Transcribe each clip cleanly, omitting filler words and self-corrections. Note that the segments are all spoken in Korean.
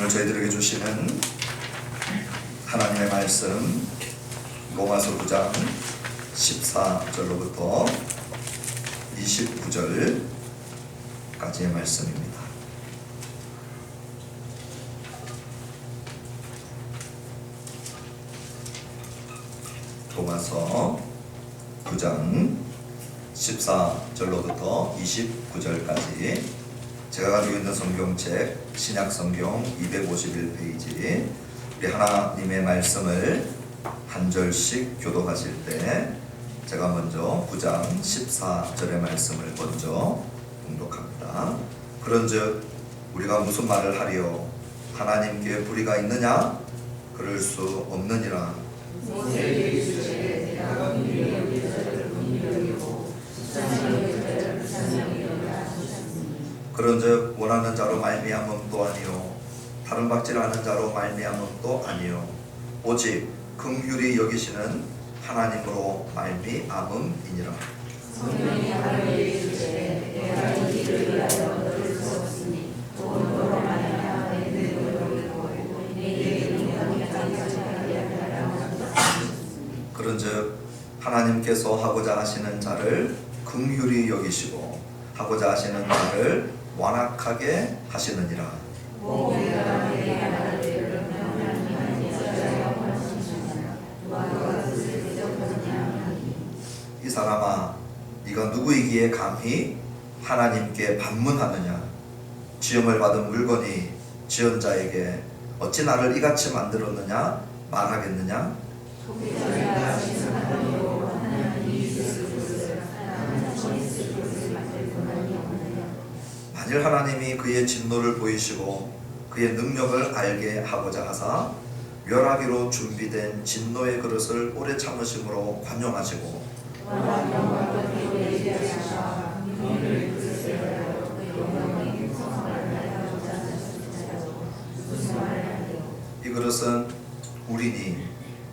오늘 저희들에게 주시는 하나님의 말씀 로마서 9장 14절로부터 29절까지의 말씀입니다. 로마서 9장 14절로부터 29절까지 제가 가지고 있는 성경책 신약성경 251페이지 우리 하나님의 말씀을 한 절씩 교독하실 때 제가 먼저 9장 14절의 말씀을 먼저 봉독합니다. 그런즉 우리가 무슨 말을 하리요? 하나님께 불의가 있느냐? 그럴 수 없느니라. 그런즉 원하는 자로 말미암음도 아니요 다른 박질하는 자로 말미암음도 아니요 오직 긍휼히 여기시는 하나님으로 말미암음이니라. 성령이 하나님에게 이르시되 내가 이 일을 위하여 너를 세웠으니 또 너로 말미암아 내 능력을 보이고 내게 능력이 가득하게 하리라. 그런즉 하나님께서 하고자 하시는 자를 긍휼히 여기시고 하고자 하시는 자를 완악하게 하시느니라. 이 사람아, 네가 누구이기에 감히 하나님께 반문하느냐? 지음을 받은 물건이 지은 자에게 어찌 나를 이같이 만들었느냐 말하겠느냐? 만일 하나님이 그의 진노를 보이시고 그의 능력을 알게 하고자 하사 멸하기로 준비된 진노의 그릇을 오래 참으심으로 관용하시고 이 그릇은 우리니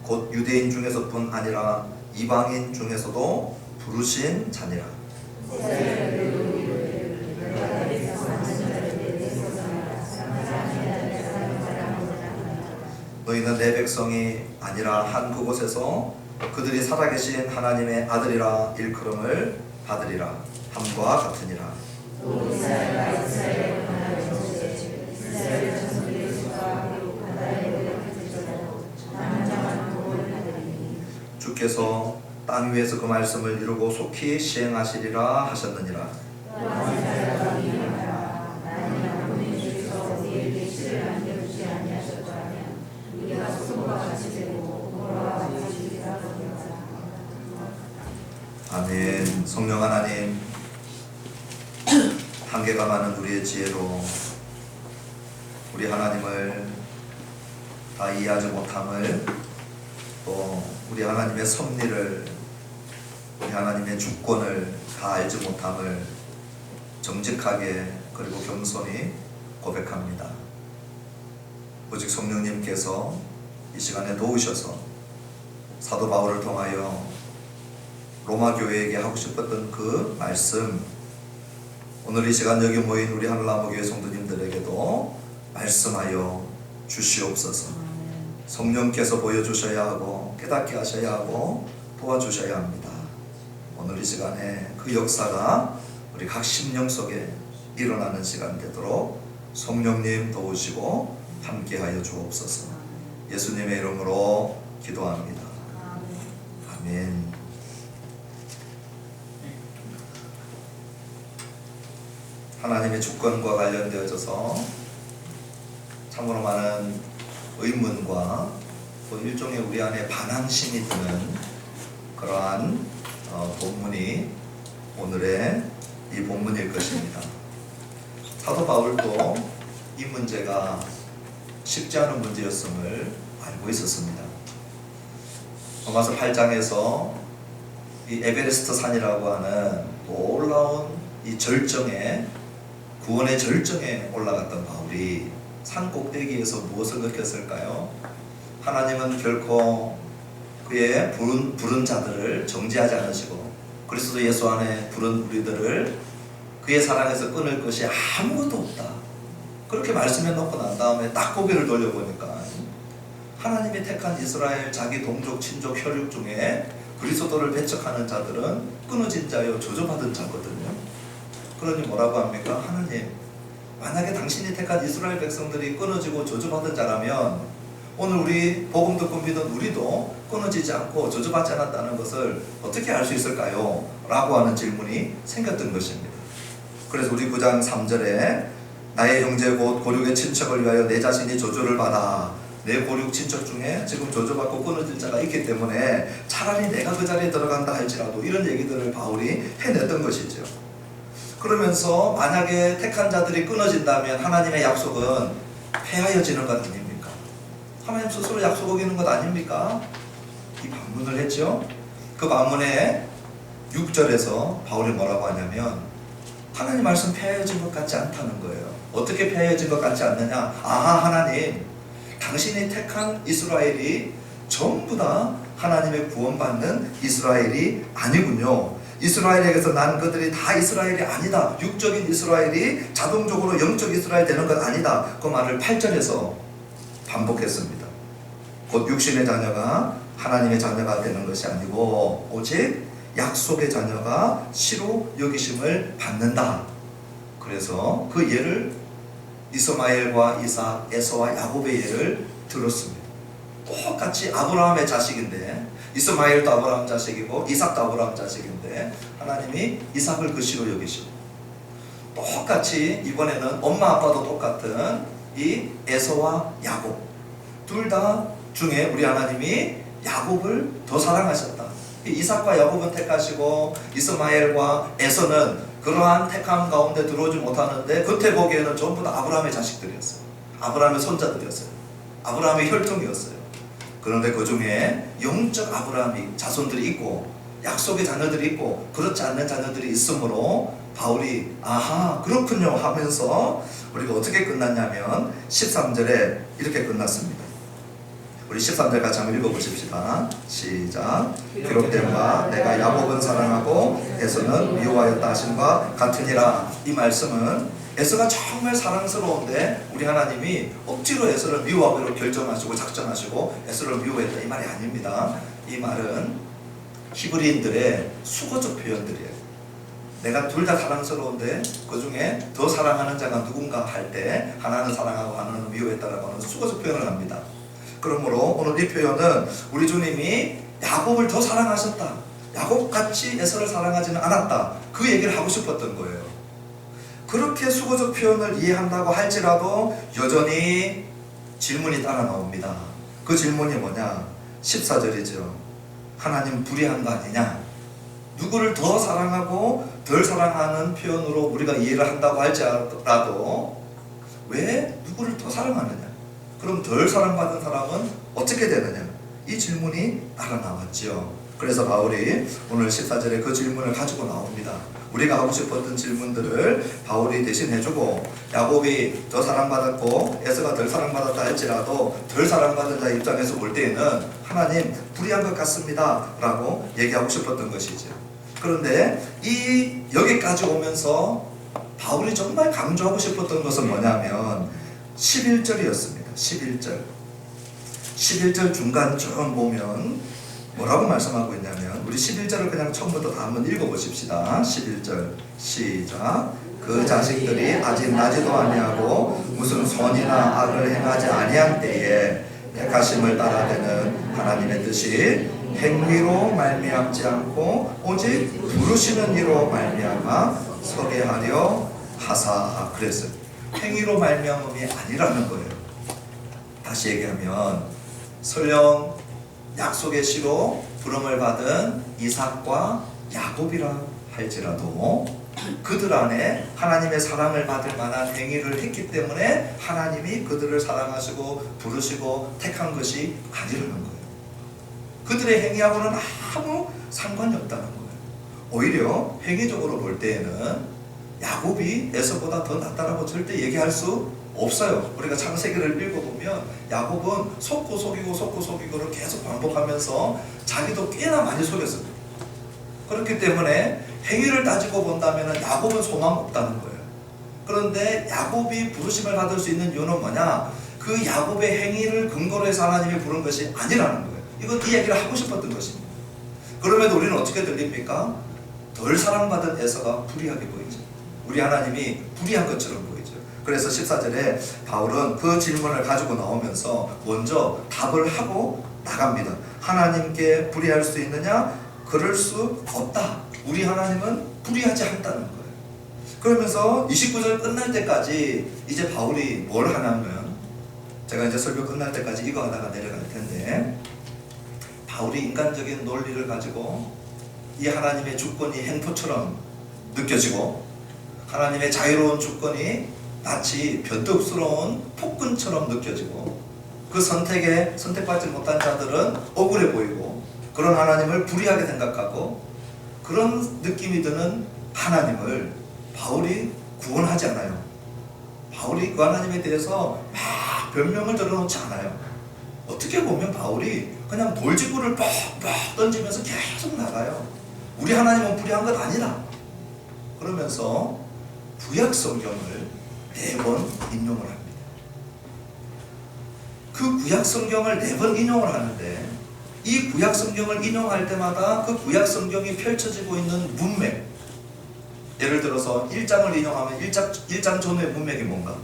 곧 유대인 중에서뿐 아니라 이방인 중에서도 부르신 자니라. 너희는 내 백성이 아니라 한 그곳에서 그들이 살아계신 하나님의 아들이라 일컬음을 받으리라 함과 같으니라. 주께서 땅 위에서 그 말씀을 이루고 속히 시행하시리라 하셨느니라. 아멘. 성령 하나님, 한계가 많은 우리의 지혜로 우리 하나님을 다 이해하지 못함을, 또 우리 하나님의 섭리를, 우리 하나님의 주권을 다 알지 못함을 정직하게 그리고 겸손히 고백합니다. 오직 성령님께서 이 시간에 도우셔서 사도 바울을 통하여 로마 교회에게 하고 싶었던 그 말씀, 오늘 이 시간 여기 모인 우리 하늘나무교회 성도님들에게도 말씀하여 주시옵소서. 성령께서 보여주셔야 하고 깨닫게 하셔야 하고 도와주셔야 합니다. 오늘 이 시간에 그 역사가 우리 각 심령 속에 일어나는 시간 되도록 성령님 도우시고 함께하여 주옵소서. 예수님의 이름으로 기도합니다. 아멘. 하나님의 주권과 관련되어져서 참으로 많은 의문과 또 일종의 우리 안에 반항심이 드는 그러한 본문이 오늘의 이 본문일 것입니다. 사도 바울도 이 문제가 쉽지 않은 문제였음을 알고 있었습니다. 로마서 8장에서 이 에베레스트 산이라고 하는 놀라운 이 절정에, 구원의 절정에 올라갔던 바울이 산 꼭대기에서 무엇을 느꼈을까요? 하나님은 결코 그의 부른 자들을 정죄하지 않으시고 그리스도 예수 안에 부른 우리들을 그의 사랑에서 끊을 것이 아무것도 없다. 그렇게 말씀해 놓고 난 다음에 딱 고개를 돌려보니까 하나님이 택한 이스라엘 자기 동족, 친족, 혈육 중에 그리스도를 배척하는 자들은 끊어진 자요 저주받은 자거든요. 그러니 뭐라고 합니까? 하나님, 만약에 당신이 택한 이스라엘 백성들이 끊어지고 저주받은 자라면 오늘 우리 복음 듣고 믿은 우리도 끊어지지 않고 저주받지 않았다는 것을 어떻게 알 수 있을까요? 라고 하는 질문이 생겼던 것입니다. 그래서 우리 9장 3절에 나의 형제 곧 고륙의 친척을 위하여 내 자신이 저주를 받아 내 고륙 친척 중에 지금 저주받고 끊어질 자가 있기 때문에 차라리 내가 그 자리에 들어간다 할지라도 이런 얘기들을 바울이 해냈던 것이죠. 그러면서 만약에 택한 자들이 끊어진다면 하나님의 약속은 폐하여지는 것 아닙니까? 하나님 스스로 약속 어기는 것 아닙니까? 이 반문을 했죠. 그 반문에 6절에서 바울이 뭐라고 하냐면 하나님 말씀 폐하여진 것 같지 않다는 거예요. 어떻게 폐하여진 것 같지 않느냐? 아하, 하나님, 당신이 택한 이스라엘이 전부 다 하나님의 구원받는 이스라엘이 아니군요. 이스라엘에게서 난 그들이 다 이스라엘이 아니다. 육적인 이스라엘이 자동적으로 영적 이스라엘 되는 것 아니다. 그 말을 8절에서 반복했습니다. 곧 육신의 자녀가 하나님의 자녀가 되는 것이 아니고 오직 약속의 자녀가 시로 여기심을 받는다. 그래서 그 예를 이스마엘과 이삭, 에서와 야곱의 예를 들었습니다. 똑같이 아브라함의 자식인데 이스마엘도 아브라함 자식이고 이삭도 아브라함 자식인데 하나님이 이삭을 그 시로 여기시고 똑같이 이번에는 엄마 아빠도 똑같은 이 에서와 야곱 둘 다 중에 우리 하나님이 야곱을 더 사랑하셨다. 이삭과 야곱은 택하시고 이스마엘과 에서는 그러한 택함 가운데 들어오지 못하는데 겉에 보기에는 전부 다 아브라함의 자식들이었어요. 아브라함의 손자들이었어요. 아브라함의 혈통이었어요. 그런데 그 중에 영적 아브라함이 자손들이 있고 약속의 자녀들이 있고 그렇지 않는 자녀들이 있으므로 바울이 아하 그렇군요 하면서 우리가 어떻게 끝났냐면 13절에 이렇게 끝났습니다. 우리 13절 같이 한번 읽어보십시다. 시작. 기록된 바 내가 야곱은 사랑하고 에서는 미워하였다 하심과 같으니라. 이 말씀은 에서가 정말 사랑스러운데 우리 하나님이 억지로 에서를 미워하기로 결정하시고 작정하시고 에서를 미워했다 이 말이 아닙니다. 이 말은 히브리인들의 수거적 표현들이에요. 내가 둘 다 사랑스러운데 그 중에 더 사랑하는 자가 누군가 할 때 하나는 사랑하고 하나는 미워했다라고 하는 수거적 표현을 합니다. 그러므로 오늘 이 표현은 우리 주님이 야곱을 더 사랑하셨다. 야곱같이 에서를 사랑하지는 않았다. 그 얘기를 하고 싶었던 거예요. 그렇게 수거적 표현을 이해한다고 할지라도 여전히 질문이 따라 나옵니다. 그 질문이 뭐냐? 14절이죠. 하나님 불의한 거 아니냐? 누구를 더 사랑하고 덜 사랑하는 표현으로 우리가 이해를 한다고 할지라도 왜 누구를 더 사랑하느냐? 그럼 덜 사랑받은 사람은 어떻게 되느냐? 이 질문이 따라 나왔죠. 그래서 바울이 오늘 14절에 그 질문을 가지고 나옵니다. 우리가 하고 싶었던 질문들을 바울이 대신 해주고 야곱이 더 사랑받았고 에서가 덜 사랑받았다 할지라도 덜 사랑받은 자 입장에서 볼 때에는 하나님 불의한 것 같습니다 라고 얘기하고 싶었던 것이죠. 그런데 이 여기까지 오면서 바울이 정말 강조하고 싶었던 것은 뭐냐면 11절이었습니다. 11절 중간 쭉 보면 뭐라고 말씀하고 있냐면 우리 11절을 그냥 처음부터 다 한번 읽어보십시다. 11절 시작. 그 자식들이 아직 나지도 아니하고 무슨 선이나 악을 행하지 아니한 때에 택하심을 따라되는 하나님의 뜻이 행위로 말미암지 않고 오직 부르시는 이로 말미암아 서게 하려 하사. 그랬어요. 행위로 말미암음이 아니라는 거예요. 다시 얘기하면 설령 약속의 시로 부름을 받은 이삭과 야곱이라 할지라도 그들 안에 하나님의 사랑을 받을 만한 행위를 했기 때문에 하나님이 그들을 사랑하시고 부르시고 택한 것이 아니라는 거예요. 그들의 행위하고는 아무 상관이 없다는 거예요. 오히려 행위적으로 볼 때에는 야곱이 에서보다 더 낫다라고 절대 얘기할 수 없어요. 우리가 창세기를 읽어보면 야곱은 속고 속이고를 계속 반복하면서 자기도 꽤나 많이 속였습니다. 그렇기 때문에 행위를 따지고 본다면 야곱은 소망 없다는 거예요. 그런데 야곱이 부르심을 받을 수 있는 이유는 뭐냐? 그 야곱의 행위를 근거로 해서 하나님이 부른 것이 아니라는 거예요. 이건 이 얘기를 하고 싶었던 것입니다. 그럼에도 우리는 어떻게 들립니까? 덜 사랑받은 에서가 불의하게 보이죠. 우리 하나님이 불의한 것처럼 보이죠. 그래서 14절에 바울은 그 질문을 가지고 나오면서 먼저 답을 하고 나갑니다. 하나님께 불의할 수 있느냐? 그럴 수 없다. 우리 하나님은 불의하지 않다는 거예요. 그러면서 29절 끝날 때까지 이제 바울이 뭘 하냐면, 제가 이제 설교 끝날 때까지 이거 하다가 내려갈 텐데, 바울이 인간적인 논리를 가지고 이 하나님의 주권이 행포처럼 느껴지고 하나님의 자유로운 주권이 마치 변덕스러운 폭군처럼 느껴지고 그 선택에 선택받지 못한 자들은 억울해 보이고 그런 하나님을 불의하게 생각하고 그런 느낌이 드는 하나님을 바울이 구원하지 않아요. 바울이 그 하나님에 대해서 막 변명을 들어놓지 않아요. 어떻게 보면 바울이 그냥 돌직구를 빡빡 던지면서 계속 나가요. 우리 하나님은 불의한 것 아니다. 그러면서 구약 성경을 4번 인용을 합니다. 그 구약 성경을 4번 인용을 하는데 이 구약 성경을 인용할 때마다 그 구약 성경이 펼쳐지고 있는 문맥, 예를 들어서 1장을 인용하면 1장 전후의 문맥이 뭔가,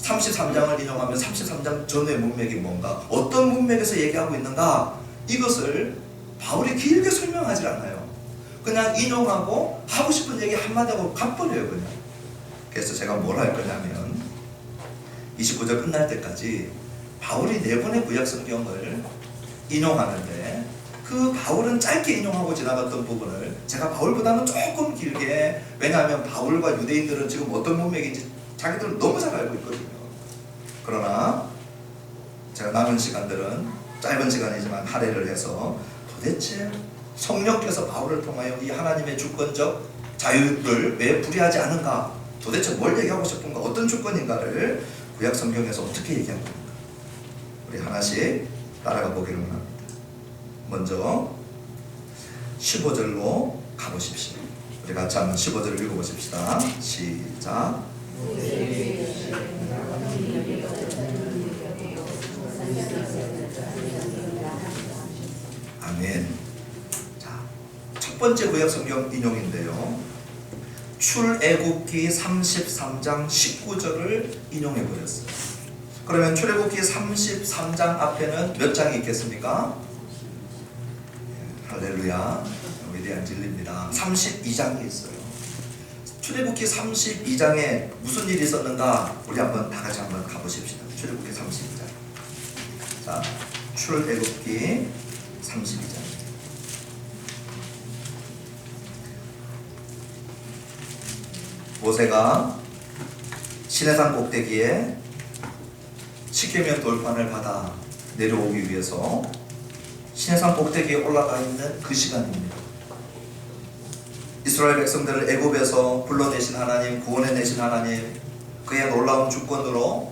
33장을 인용하면 33장 전후의 문맥이 뭔가, 어떤 문맥에서 얘기하고 있는가, 이것을 바울이 길게 설명하지 않아요. 그냥 인용하고 하고 싶은 얘기 한마디하고 가버려요. 그냥. 그래서 제가 뭘 할 거냐면 29절 끝날 때까지 바울이 4번의 구약 성경을 인용하는데 그 바울은 짧게 인용하고 지나갔던 부분을 제가 바울보다는 조금 길게, 왜냐하면 바울과 유대인들은 지금 어떤 문맥인지 자기들은 너무 잘 알고 있거든요. 그러나 제가 남은 시간들은 짧은 시간이지만 할애를 해서 도대체 성령께서 바울을 통하여 이 하나님의 주권적 자유를 왜 불의하지 않은가, 도대체 뭘 얘기하고 싶은가, 어떤 주권인가를 구약 성경에서 어떻게 얘기하고 있는가, 우리 하나씩 따라가 보기를 원합니다. 먼저 15절로 가보십시오. 우리 같이 한번 15절을 읽어보십시다. 시작. 아멘. 자, 첫 번째 구약 성경 인용인데요. 출애굽기 33장 19절을 인용해 버렸어요. 그러면 출애굽기 33장 앞에는 몇 장이 있겠습니까? 할렐루야, 위대한 진리입니다. 32장이 있어요. 출애굽기 32장에 무슨 일이 있었는가, 우리 한번 다 같이 한번 가보십시다. 출애굽기 32장. 자, 출애굽기 32장. 모세가 시내산 꼭대기에 십계명 돌판을 받아 내려오기 위해서 시내산 꼭대기에 올라가 있는 그 시간입니다. 이스라엘 백성들을 애굽에서 불러내신 하나님, 구원해내신 하나님, 그의 놀라운 주권으로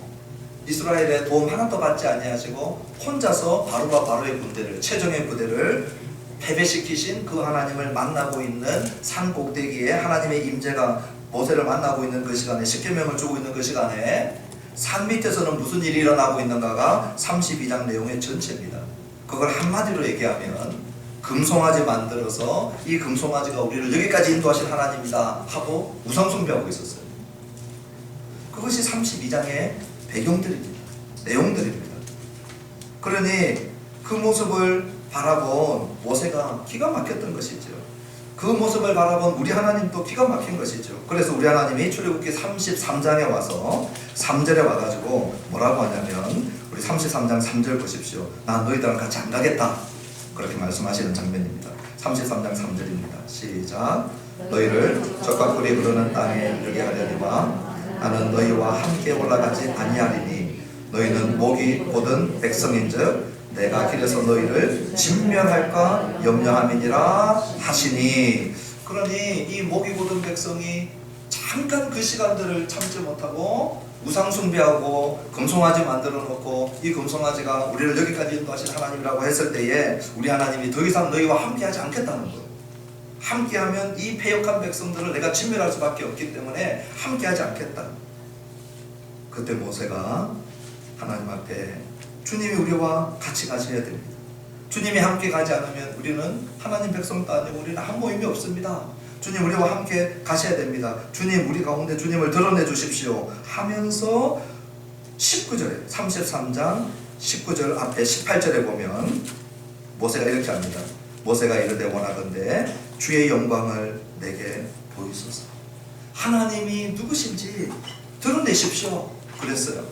이스라엘의 도움 하나도 받지 아니하시고 혼자서 바로가 바로의 군대를, 최정의 부대를 패배시키신 그 하나님을 만나고 있는 산 꼭대기에 하나님의 임재가 모세를 만나고 있는 그 시간에, 십계명을 주고 있는 그 시간에 산 밑에서는 무슨 일이 일어나고 있는가가 32장 내용의 전체입니다. 그걸 한마디로 얘기하면 금송아지 만들어서 이 금송아지가 우리를 여기까지 인도하신 하나님이다 하고 우상숭배하고 있었어요. 그것이 32장의 배경들입니다. 내용들입니다. 그러니 그 모습을 바라본 모세가 기가 막혔던 것이죠. 그 모습을 바라본 우리 하나님도 기가 막힌 것이죠. 그래서 우리 하나님이 출애굽기 33장에 와서 3절에 와가지고 뭐라고 하냐면, 우리 33장 3절 보십시오. 나 너희들랑 같이 안 가겠다, 그렇게 말씀하시는 장면입니다. 33장 3절입니다. 시작. 너희를 적과 꿀이 흐르는 땅에 이르게 하려니와 나는 너희와 함께 올라가지 아니하리니 너희는 목이 곧은 백성인즉 내가 길에서 너희를 진멸할까 염려함이니라 하시니. 그러니 이 목이 곧은 백성이 잠깐 그 시간들을 참지 못하고 우상 숭배하고 금송아지 만들어 놓고 이 금송아지가 우리를 여기까지 인도하신 하나님이라고 했을 때에 우리 하나님이 더 이상 너희와 함께하지 않겠다는 거예요. 함께하면 이 패역한 백성들을 내가 진멸할 수밖에 없기 때문에 함께하지 않겠다. 그때 모세가 하나님 앞에 주님이 우리와 같이 가셔야 됩니다. 주님이 함께 가지 않으면 우리는 하나님 백성도 아니고 우리는 아무 의미 없습니다. 주님 우리와 함께 가셔야 됩니다. 주님 우리 가운데 주님을 드러내 주십시오 하면서 19절에 33장 19절 앞에 18절에 보면 모세가 이렇게 합니다. 모세가 이르되 원하건대 주의 영광을 내게 보이소서. 하나님이 누구신지 드러내십시오 그랬어요.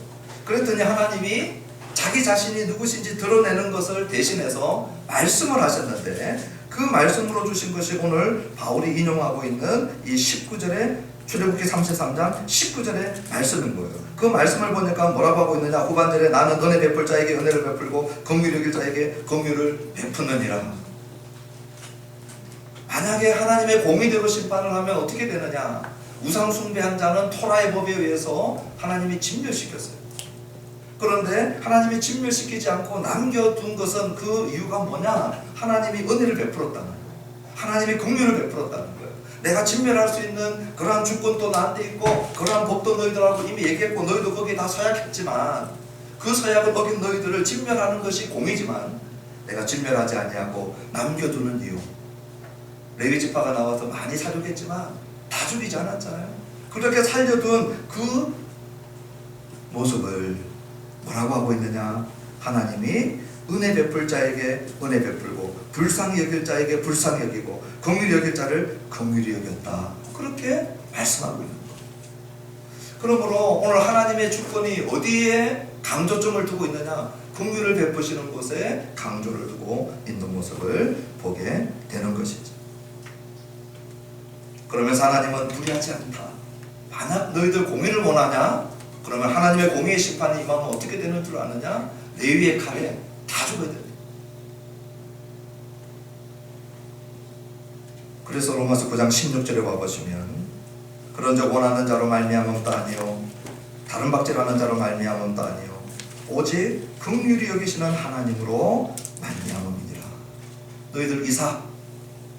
그랬더니 하나님이 자기 자신이 누구신지 드러내는 것을 대신해서 말씀을 하셨는데 그 말씀으로 주신 것이 오늘 바울이 인용하고 있는 이 19절의 출애굽기 33장 19절의 말씀인 거예요. 그 말씀을 보니까 뭐라고 하고 있느냐. 후반절에 나는 은혜 베풀 자에게 은혜를 베풀고 긍휼히 여길 자에게 긍휼을 베푸느니라. 만약에 하나님의 공의대로 심판을 하면 어떻게 되느냐. 우상 숭배한 자는 토라의 법에 의해서 하나님이 진멸시켰어요. 그런데 하나님이 진멸시키지 않고 남겨둔 것은 그 이유가 뭐냐. 하나님이 은혜를 베풀었다는 거예요. 하나님이 긍휼을 베풀었다는 거예요. 내가 진멸할 수 있는 그러한 주권도 나한테 있고 그러한 법도 너희들하고 이미 얘기했고 너희도 거기에 다 서약했지만 그 서약을 어긴 너희들을 진멸하는 것이 공이지만 내가 진멸하지 아니하고 남겨두는 이유. 레위지파가 나와서 많이 살려겠지만 다 죽이지 않았잖아요. 그렇게 살려둔 그 모습을 뭐라고 하고 있느냐. 하나님이 은혜 베풀 자에게 은혜 베풀고 불쌍히 여길 자에게 불쌍히 여기고 긍휼히 여길 자를 긍휼히 여겼다. 그렇게 말씀하고 있는 거예요. 그러므로 오늘 하나님의 주권이 어디에 강조점을 두고 있느냐. 긍휼을 베푸시는 곳에 강조를 두고 있는 모습을 보게 되는 것이죠. 그러면서 하나님은 불의하지 않다. 만약 너희들 공의를 원하냐? 그러면 하나님의 공의의 심판이 임하면 어떻게 되는 줄 아느냐? 레위의 칼에 다 죽어야 됩니다. 그래서 로마서 9장 16절에 와보시면 그런즉 원하는 자로 말미암음도 아니요 다른 박질하는 자로 말미암음도 아니요 오직 긍휼히 여기시는 하나님으로 말미암음이니라. 너희들 이삭,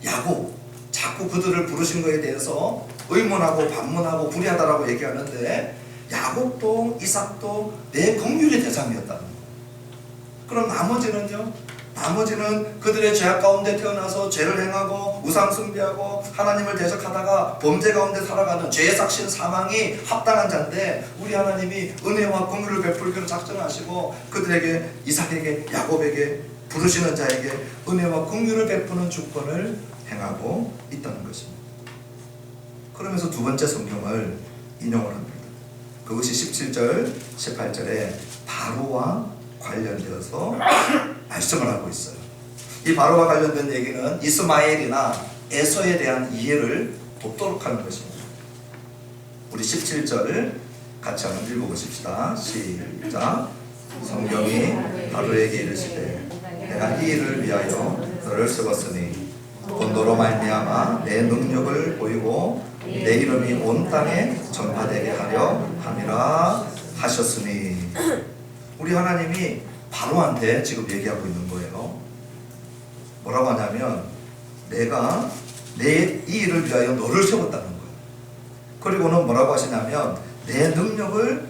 야곱 자꾸 그들을 부르신 것에 대해서 의문하고 반문하고 불의하다라고 얘기하는데 야곱도 이삭도 내 긍휼의 대상이었다는 거예요. 그럼 나머지는요? 나머지는 그들의 죄악 가운데 태어나서 죄를 행하고 우상 숭배하고 하나님을 대적하다가 범죄 가운데 살아가는 죄의 삭신 사망이 합당한 자인데 우리 하나님이 은혜와 긍휼을 베풀기로 작정하시고 그들에게 이삭에게 야곱에게 부르시는 자에게 은혜와 긍휼을 베푸는 주권을 행하고 있다는 것입니다. 그러면서 두 번째 성경을 인용을 합니다. 그것이 17절 18절에 바로와 관련되어서 말씀을 하고 있어요. 이 바로와 관련된 얘기는 이스마엘이나 에서에 대한 이해를 돕도록 하는 것입니다. 우리 17절 같이 한번 읽어보십시다. 시작. 성경이 바로에게 이르시되 내가 이 일을 위하여 너를 세웠으니 본도로 말미암아 내 능력을 보이고 내 이름이 온 땅에 전파되게 하려 함이라 하셨으니. 우리 하나님이 바로한테 지금 얘기하고 있는 거예요. 뭐라고 하냐면 내가 내 이 일을 위하여 너를 세웠다는 거예요. 그리고는 뭐라고 하시냐면 내 능력을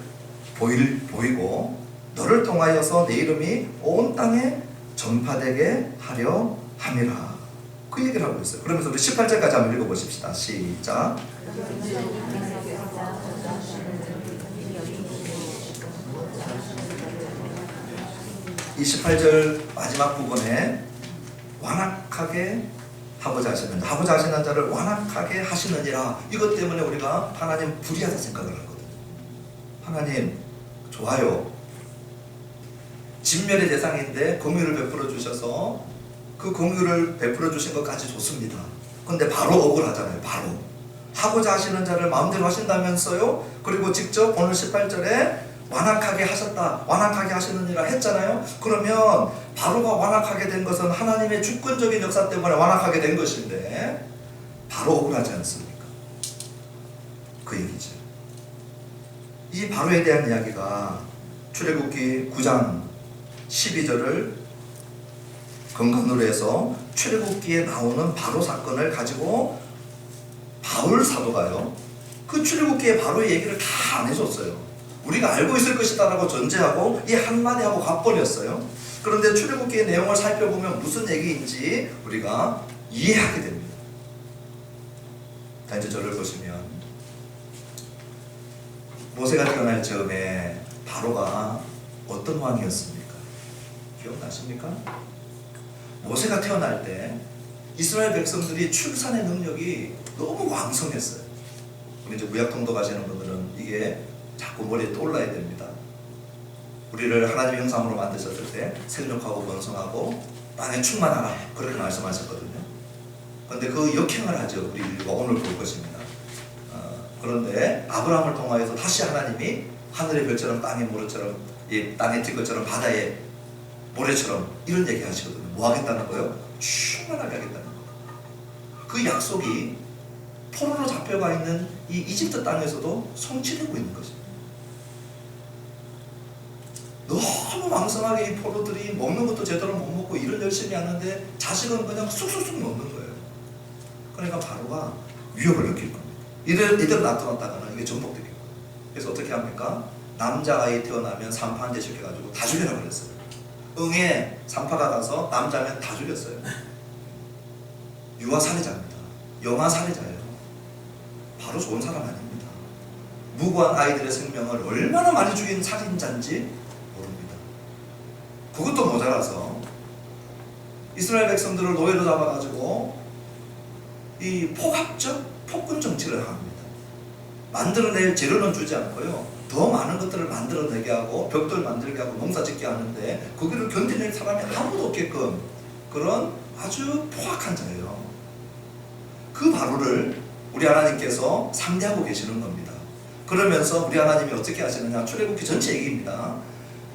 보이고 너를 통하여서 내 이름이 온 땅에 전파되게 하려 함이라. 그 얘기를 하고 있어요. 그러면서 우리 18절까지 한번 읽어보십시다. 시작. 이 18절 마지막 부분에 완악하게 하고자 하시는 자를 완악하게 하시느니라. 이것 때문에 우리가 하나님 불의하다 생각을 하거든요. 하나님 좋아요. 진멸의 대상인데 긍휼을 베풀어 주셔서 그 긍휼을 베풀어 주신 것까지 좋습니다. 근데 바로 억울하잖아요. 바로 하고자 하시는 자를 마음대로 하신다면서요. 그리고 직접 오늘 18절에 완악하게 하셨다, 완악하게 하시느니라 했잖아요. 그러면 바로가 완악하게 된 것은 하나님의 주권적인 역사 때문에 완악하게 된 것인데 바로 억울하지 않습니까? 그 얘기죠. 이 바로에 대한 이야기가 출애굽기 9장 12절을 근간으로 해서 출애굽기에 나오는 바로 사건을 가지고 바울 사도가요, 그 출애굽기에 바로의 얘기를 다 안 해줬어요. 우리가 알고 있을 것이다라고 전제하고 이 한마디 하고 가버렸어요. 그런데 출애굽기의 내용을 살펴보면 무슨 얘기인지 우리가 이해하게 됩니다. 자, 이제 저를 보시면 모세가 태어날 즈음에 바로가 어떤 왕이었습니까? 기억나십니까? 모세가 태어날 때 이스라엘 백성들이 출산의 능력이 너무 왕성했어요. 우리 이제 무약통도 가시는 분들은 이게 자꾸 머리에 떠올라야 됩니다. 우리를 하나님의 형상으로 만드셨을 때 생육하고 번성하고 땅에 충만하라, 그렇게 말씀하셨거든요. 그런데 그 역행을 하죠. 우리 인류가 오늘 볼 것입니다. 그런데 아브라함을 통하여서 다시 하나님이 하늘의 별처럼 땅의 모래처럼, 이 땅의 뒷것처럼 바다의 모래처럼 이런 얘기 하시거든요. 뭐 하겠다는 거예요? 충만하게 하겠다는 거예요. 그 약속이 포로로 잡혀가 있는 이 이집트 땅에서도 성취되고 있는 거죠. 너무 왕성하게 이 포로들이 먹는 것도 제대로 못 먹고 일을 열심히 하는데 자식은 그냥 쑥쑥쑥 넣는 거예요. 그러니까 바로가 위협을 느낄 겁니다. 이대로 놔둬놨다가는 이게 전복되겠고, 그래서 어떻게 합니까? 남자아이 태어나면 산파 한 대씩 해가지고 다 죽여라 그랬어요. 응에 산파가 가서 남자면 다 죽였어요. 유아 살해자입니다. 영아 살해자예요. 바로 좋은 사람 아닙니다. 무고한 아이들의 생명을 얼마나 많이 죽인 살인자인지 모릅니다. 그것도 모자라서 이스라엘 백성들을 노예로 잡아가지고 이 포갑적 폭군 정치를 합니다. 만들어낼 재료는 주지 않고요, 더 많은 것들을 만들어내게 하고 벽돌 만들게 하고 농사 짓게 하는데 거기를 견디낼 사람이 아무도 없게끔 그런 아주 포악한 자예요. 그 바로를 우리 하나님께서 상대하고 계시는 겁니다. 그러면서 우리 하나님이 어떻게 하시느냐, 출애굽기 전체 얘기입니다.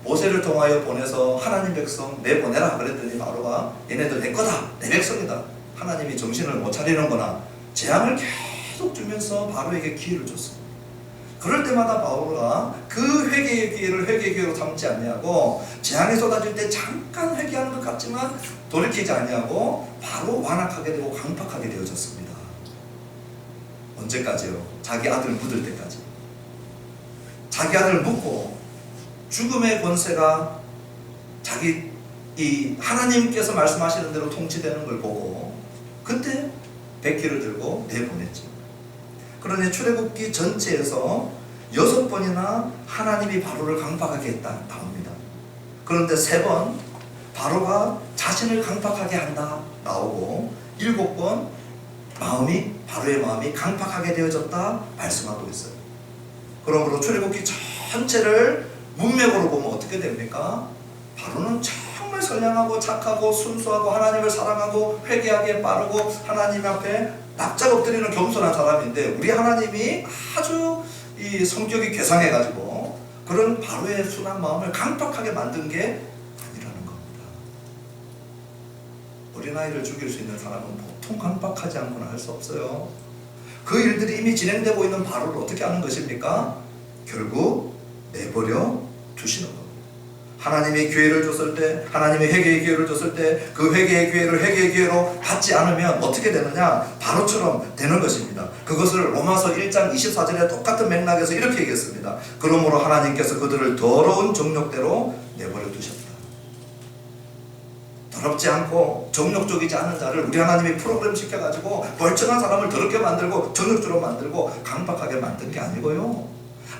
모세를 통하여 보내서 하나님 백성 내보내라 그랬더니 바로가 얘네들 내 거다, 내 백성이다. 하나님이 정신을 못 차리는 거나 재앙을 계속 주면서 바로에게 기회를 줬습니다. 그럴 때마다 바로가 그 회개의 기회를 회개의 기회로 삼지 않냐고, 재앙이 쏟아질 때 잠깐 회개하는 것 같지만 돌이키지 않냐고 바로 완악하게 되고 강팍하게 되어졌습니다. 언제까지요? 자기 아들 묻을 때까지. 자기 아들 묻고 죽음의 권세가 자기 이 하나님께서 말씀하시는 대로 통치되는 걸 보고 그때 백기를 들고 내보냈죠. 그러니 출애굽기 전체에서 6번이나 하나님이 바로를 강팍하게 했다 나옵니다. 그런데 3번 바로가 자신을 강팍하게 한다 나오고, 7번 바로의 마음이 강팍하게 되어졌다 말씀하고 있어요. 그러므로 출애굽기 전체를 문맥으로 보면 어떻게 됩니까? 바로는 정말 선량하고 착하고 순수하고 하나님을 사랑하고 회개하기에 빠르고 하나님 앞에 납작 엎드리는 겸손한 사람인데, 우리 하나님이 아주 이 성격이 괴상해가지고 그런 바로의 순한 마음을 강팍하게 만든 게 아니라는 겁니다. 어린아이를 죽일 수 있는 사람은 보통 강팍하지 않고는 할 수 없어요. 그 일들이 이미 진행되고 있는 바로를 어떻게 하는 것입니까? 결국 내버려 두시는 겁니다. 하나님이 기회를 줬을 때, 하나님이 회개의 기회를 줬을 때 그 회개의 기회를 회개의 기회로 받지 않으면 어떻게 되느냐? 바로처럼 되는 것입니다. 그것을 로마서 1장 24절에 똑같은 맥락에서 이렇게 얘기했습니다. 그러므로 하나님께서 그들을 더러운 정욕대로 내버려 두셨다. 더럽지 않고 정욕적이지 않은 자를 우리 하나님이 프로그램 시켜가지고 멀쩡한 사람을 더럽게 만들고 정욕적으로 만들고 강박하게 만든 게 아니고요,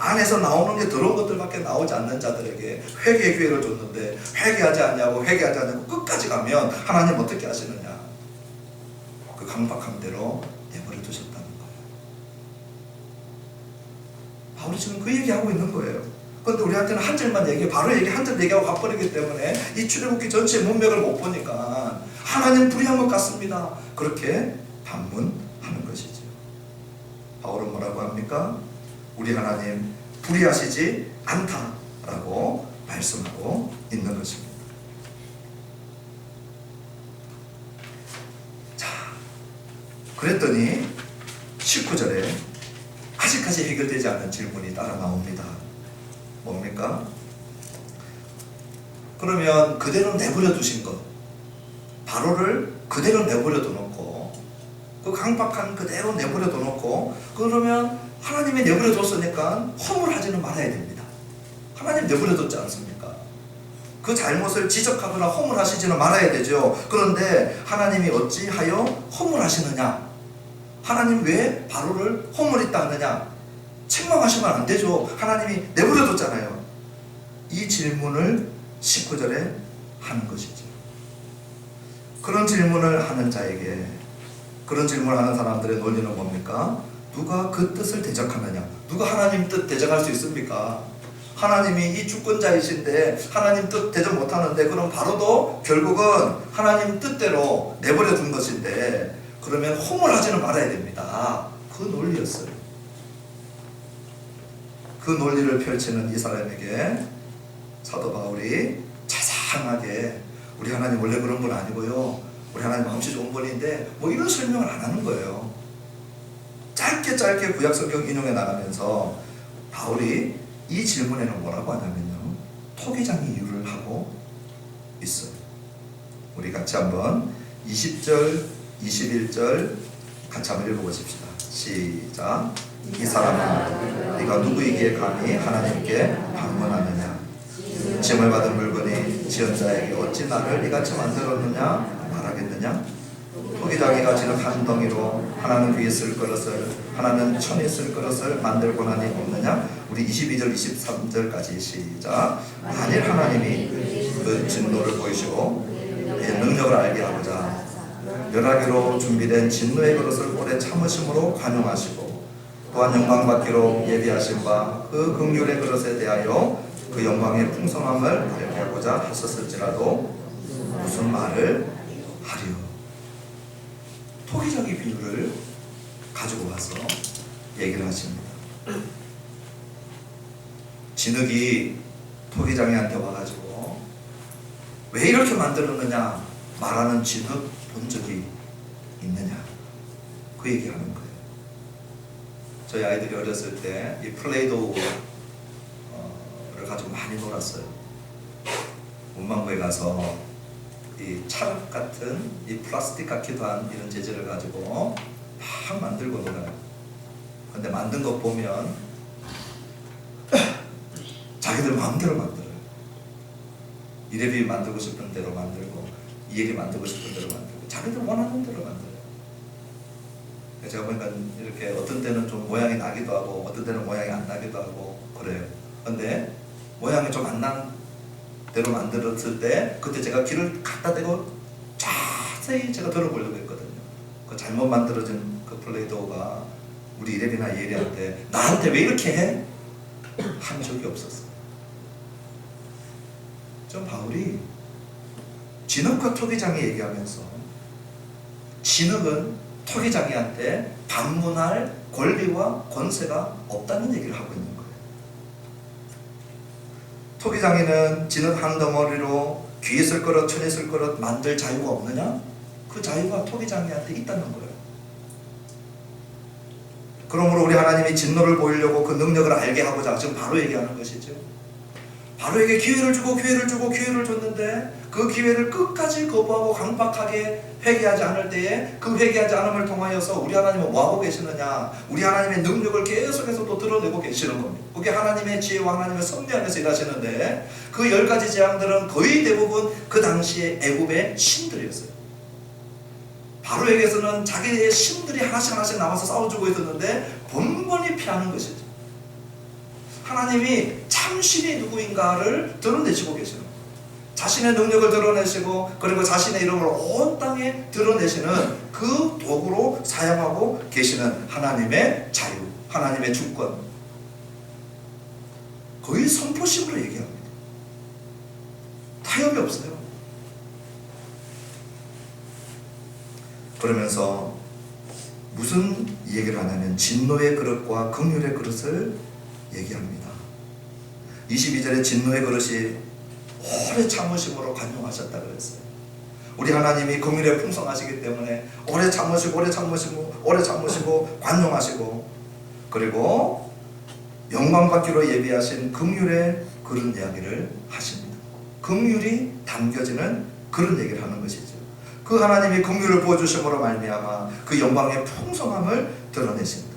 안에서 나오는 게 더러운 것들밖에 나오지 않는 자들에게 회개의 기회를 줬는데 회개하지 않냐고 끝까지 가면 하나님 어떻게 하시느냐? 그 강박한 대로 내버려 두셨다는 거예요. 바울이 지금 그 얘기하고 있는 거예요. 그런데 우리한테는 한 절만 바로 한 절 얘기하고 가버리기 때문에 이 출애굽기 전체 문맥을 못 보니까 하나님 불의한 것 같습니다, 그렇게 반문하는 것이죠. 바울은 뭐라고 합니까? 우리 하나님 불의하시지 않다라고 말씀하고 있는 것입니다. 자, 그랬더니 19절에 아직까지 해결되지 않은 질문이 따라 나옵니다. 뭡니까? 그러면 그대로 내버려 두신 것, 바로를 그대로 내버려둬 놓고, 그 강박한 그대로 내버려둬 놓고, 그러면 하나님이 내버려뒀으니까 허물하지는 말아야 됩니다. 하나님 내버려뒀지 않습니까? 그 잘못을 지적하거나 허물하시지는 말아야 되죠. 그런데 하나님이 어찌하여 허물하시느냐? 하나님 왜 바로를 허물했다 하느냐? 책망하시면 안 되죠. 하나님이 내버려뒀잖아요. 이 질문을 19절에 하는 것이죠. 그런 질문을 하는 자에게, 그런 질문을 하는 사람들의 논리는 뭡니까? 누가 그 뜻을 대적하느냐? 누가 하나님 뜻 대적할 수 있습니까? 하나님이 이 주권자이신데 하나님 뜻 대적 못하는데, 그럼 바로도 결국은 하나님 뜻대로 내버려 둔 것인데, 그러면 허물하지는 말아야 됩니다. 그 논리였어요. 그 논리를 펼치는 이 사람에게 사도 바울이 자상하게, 우리 하나님 원래 그런 분 아니고요, 우리 하나님 마음씨 좋은 분인데, 뭐 이런 설명을 안 하는 거예요. 짧게 구약 성경 인용해 나가면서 바울이 이 질문에는 뭐라고 하냐면요, 토기장의 이유를 하고 있어요. 우리 같이 한번 20절, 21절 같이 한번 읽어보십시다. 시작. 이 사람은 네가 누구이기에 감히 하나님께 방문하느냐? 짐을 받은 물건이 지은 자에게 어찌 나를 이같이 만들었느냐 말하겠느냐? 토기장이가 지는 한 덩이로 하나는 위에 쓸 그릇을, 하나는 천에 쓸 그릇을 만들고 나니 없느냐? 우리 22절 23절까지 시작. 만일 하나님이 그 진노를 보이시고 그의 능력을 알게 하고자 멸하기로 준비된 진노의 그릇을 오래 참으심으로 관용하시고, 또한 영광받기로 예비하신 바 그 긍휼의 그릇에 대하여 그 영광의 풍성함을 알게 하고자 하셨을지라도 무슨 말을 하리요? 토기장의 비유를 가지고 와서 얘기를 하십니다. 진흙이 토기장이한테 와가지고 왜 이렇게 만들었느냐 말하는 진흙 본 적이 있느냐, 그 얘기하는 거예요. 저희 아이들이 어렸을 때 이 플레이도우를 가지고 많이 놀았어요. 문방구에 가서 이 찰흙 같은 이 플라스틱 같기도 한 이런 재질을 가지고 막 만들고 놀아요. 근데 만든 거 보면 자기들 마음대로 만들어요. 이래비 만들고 싶은 대로 만들고, 이래비 만들고 싶은 대로 만들고, 자기들 원하는 대로 만들어요. 제가 보니까 이렇게 어떤 때는 좀 모양이 나기도 하고 어떤 때는 모양이 안 나기도 하고 그래요. 근데 모양이 좀 안 난 대로 만들었을 때, 그때 제가 귀를 갖다 대고 자세히 제가 들어보려고 했거든요. 그 잘못 만들어진 그 플레이도우가 우리 이래비나 예리한테 나한테 왜 이렇게 해? 한 적이 없었어요. 좀 바울이 진흙과 토기장이 얘기하면서, 진흙은 토기장이한테 방문할 권리와 권세가 없다는 얘기를 하고 있는 거예요. 토기장이는 진흙 한 덩어리로 귀에 쓸 그릇, 천에 쓸 그릇 만들 자유가 없느냐? 그 자유가 토기장이한테 있다는 거예요. 그러므로 우리 하나님이 진노를 보이려고 그 능력을 알게 하고자 지금 바로 얘기하는 것이죠. 바로에게 기회를 주고 기회를 주고 기회를 줬는데, 그 기회를 끝까지 거부하고 강박하게 회개하지 않을 때에, 그 회개하지 않음을 통하여서 우리 하나님은 뭐하고 계시느냐? 우리 하나님의 능력을 계속해서 또 드러내고 계시는 겁니다. 그게 하나님의 지혜와 하나님의 섭리 안에서 일하시는데, 그 10가지 재앙들은 거의 대부분 그 당시에 애굽의 신들이었어요. 바로에게서는 자기의 신들이 하나씩 나와서 싸워주고 있었는데 번번이 피하는 것이죠. 하나님이 참신이 누구인가를 드러내시고 계시는 거예요. 자신의 능력을 드러내시고, 그리고 자신의 이름을 온 땅에 드러내시는 그 도구로 사용하고 계시는 하나님의 자유, 하나님의 주권, 거의 선포식으로 얘기합니다. 타협이 없어요. 그러면서 무슨 얘기를 하냐면 진노의 그릇과 긍휼의 그릇을 얘기합니다. 22절에 진노의 그릇이 오래 참으심으로 관용하셨다 그랬어요. 우리 하나님이 긍휼에 풍성하시기 때문에 오래 참으시고 관용하시고, 그리고 영광받기로 예비하신 긍휼의 그릇 이야기를 하십니다. 긍휼이 담겨지는 그런 얘기를 하는 것이죠. 그 하나님이 긍휼을 부어주심으로 말미암아 그 영광의 풍성함을 드러내신다.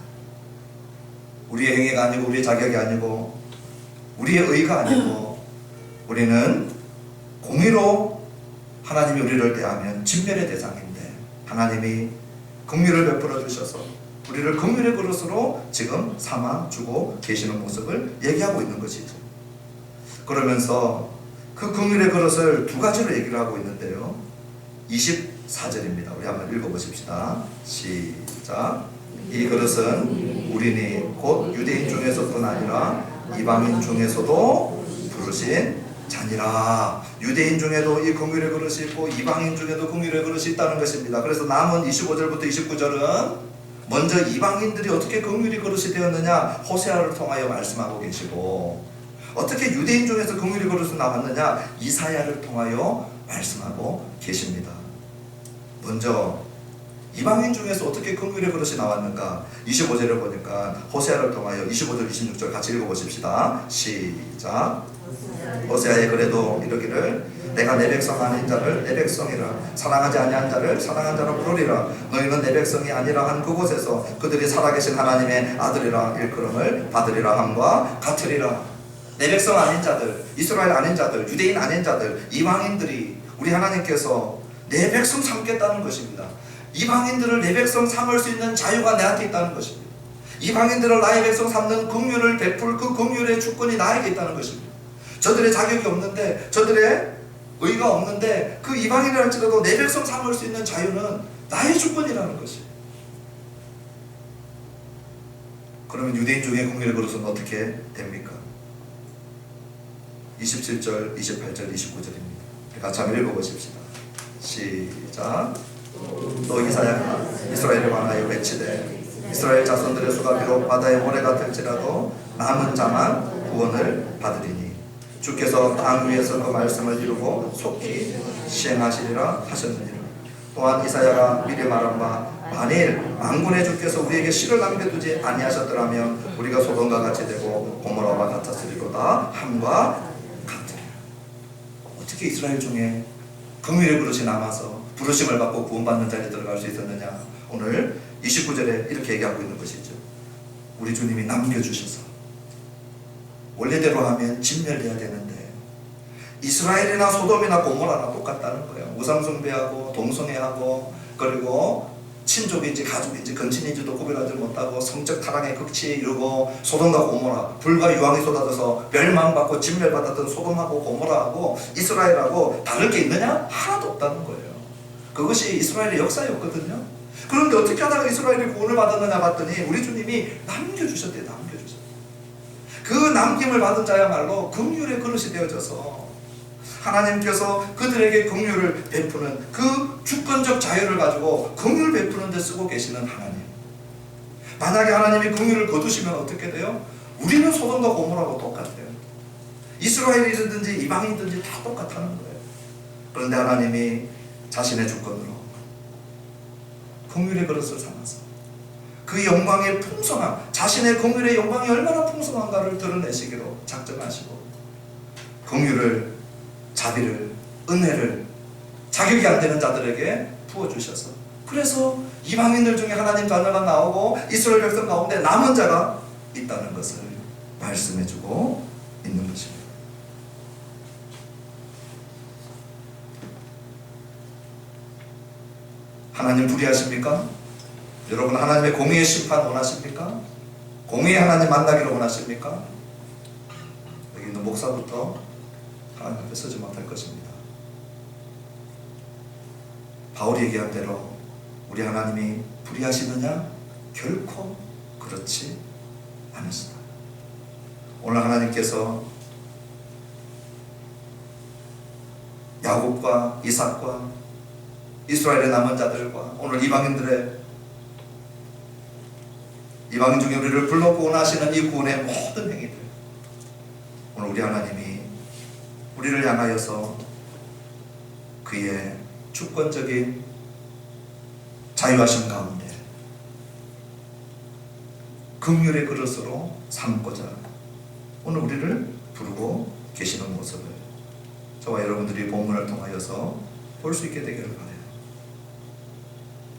우리의 행위가 아니고 우리의 자격이 아니고 우리의 의가 아니고 우리는 공의로 하나님이 우리를 대하면 진멸의 대상인데 하나님이 긍휼을 베풀어 주셔서 우리를 긍휼의 그릇으로 지금 삼아 주고 계시는 모습을 얘기하고 있는 것이죠. 그러면서 그 긍휼의 그릇을 두 가지로 얘기를 하고 있는데요. 24절입니다. 우리 한번 읽어보십시다. 시작. 이 그릇은 우리니 곧 유대인 중에서뿐 아니라 이방인 중에서도 부르신 잔이라. 유대인 중에도 이 긍휼의 그릇이 있고 이방인 중에도 긍휼의 그릇이 있다는 것입니다. 그래서 남은 25절부터 29절은 먼저 이방인들이 어떻게 긍휼의 그릇이 되었느냐 호세아를 통하여 말씀하고 계시고, 어떻게 유대인 중에서 긍휼의 그릇이 나왔느냐 이사야를 통하여 말씀하고 계십니다. 먼저 이방인 중에서 어떻게 긍휼의 그릇이 나왔는가 25절을 보니까 호세아를 통하여 25절 26절 같이 읽어보십시다. 시작. 호세아에 그래도 이르기를 내가 내 백성 아닌 자를 내 백성이라 사랑하지 아니한 자를 사랑한 자로 부르리라. 너희는 내 백성이 아니라 한 그곳에서 그들이 살아계신 하나님의 아들이라 일컬음을 받으리라 함과 같으리라. 내 백성 아닌 자들, 이스라엘 아닌 자들, 유대인 아닌 자들, 이방인들이 우리 하나님께서 내 백성 삼겠다는 것입니다. 이방인들을 내 백성 삼을 수 있는 자유가 내한테 있다는 것입니다. 이방인들을 나의 백성 삼는 긍휼을 베풀 그 긍휼의 주권이 나에게 있다는 것입니다. 저들의 자격이 없는데, 저들의 의가 없는데 그 이방인을 할지라도 내 백성 삼을 수 있는 자유는 나의 주권이라는 것이에요. 그러면 유대인 중에 긍휼의 그릇은 어떻게 됩니까? 27절, 28절, 29절입니다. 같이 한번 읽어보십시다. 시작. 또 이사야가 이스라엘에 관하여 외치되 이스라엘 자손들의 수가 비록 바다의 모래가 될지라도 남은 자만 구원을 받으리니 주께서 땅 위에서 그 말씀을 이루고 속히 시행하시리라 하셨느니라. 또한 이사야가 미리 말한 바 만일 만군의 주께서 우리에게 씨를 남겨두지 아니하셨더라면 우리가 소돔과 같이 되고 고모라와 같았으리로다 함과 같으리라. 어떻게 이스라엘 중에 긍휼의 그릇이 남아서 부르심을 받고 구원받는 자리에 들어갈 수 있었느냐? 오늘 29절에 이렇게 얘기하고 있는 것이죠. 우리 주님이 남겨주셔서, 원래대로 하면 진멸돼야 되는데 이스라엘이나 소돔이나 고모라나 똑같다는 거예요. 우상숭배하고 동성애하고 그리고 친족인지 가족인지 근친인지도 구별하지 못하고 성적 타락의 극치에 이르고 소돔과 고모라, 불과 유황이 쏟아져서 멸망받고 진멸받았던 소돔하고 고모라하고 이스라엘하고 다를 게 있느냐? 하나도 없다는 거예요. 그것이 이스라엘의 역사였거든요. 그런데 어떻게 하다가 이스라엘이 구원을 받았느냐 봤더니 우리 주님이 남겨주셨대요. 남겨주셨대요. 그 남김을 받은 자야말로 긍휼의 그릇이 되어져서 하나님께서 그들에게 긍휼을 베푸는 그 주권적 자유를 가지고 긍휼 베푸는 데 쓰고 계시는 하나님. 만약에 하나님이 긍휼을 거두시면 어떻게 돼요? 우리는 소돔과 고모라하고 똑같아요. 이스라엘이든지 이방인든지 다 똑같다는 거예요. 그런데 하나님이 자신의 주권으로 긍휼의 그릇을 삼아서 그 영광의 풍성함, 자신의 긍휼의 영광이 얼마나 풍성한가를 드러내시기로 작정하시고 긍휼을, 자비를, 은혜를 자격이 안 되는 자들에게 부어주셔서, 그래서 이방인들 중에 하나님 자녀가 나오고 이스라엘 백성 가운데 남은 자가 있다는 것을 말씀해주고 있는 것입니다. 하나님 불의하십니까? 여러분 하나님의 공의의 심판 원하십니까? 공의의 하나님 만나기를 원하십니까? 여기 있는 목사부터 하나님 앞에 서지 못할 것입니다. 바울이 얘기한 대로 우리 하나님이 불의하시느냐? 결코 그렇지 않으시다. 오늘 하나님께서 야곱과 이삭과 이스라엘의 남은 자들과 오늘 이방인 중에 우리를 불러고 원하시는 이 구원의 모든 행위들, 오늘 우리 하나님이 우리를 향하여서 그의 주권적인 자유하심 가운데 긍휼의 그릇으로 삼고자 오늘 우리를 부르고 계시는 모습을 저와 여러분들이 본문을 통하여서 볼 수 있게 되기를 바라요.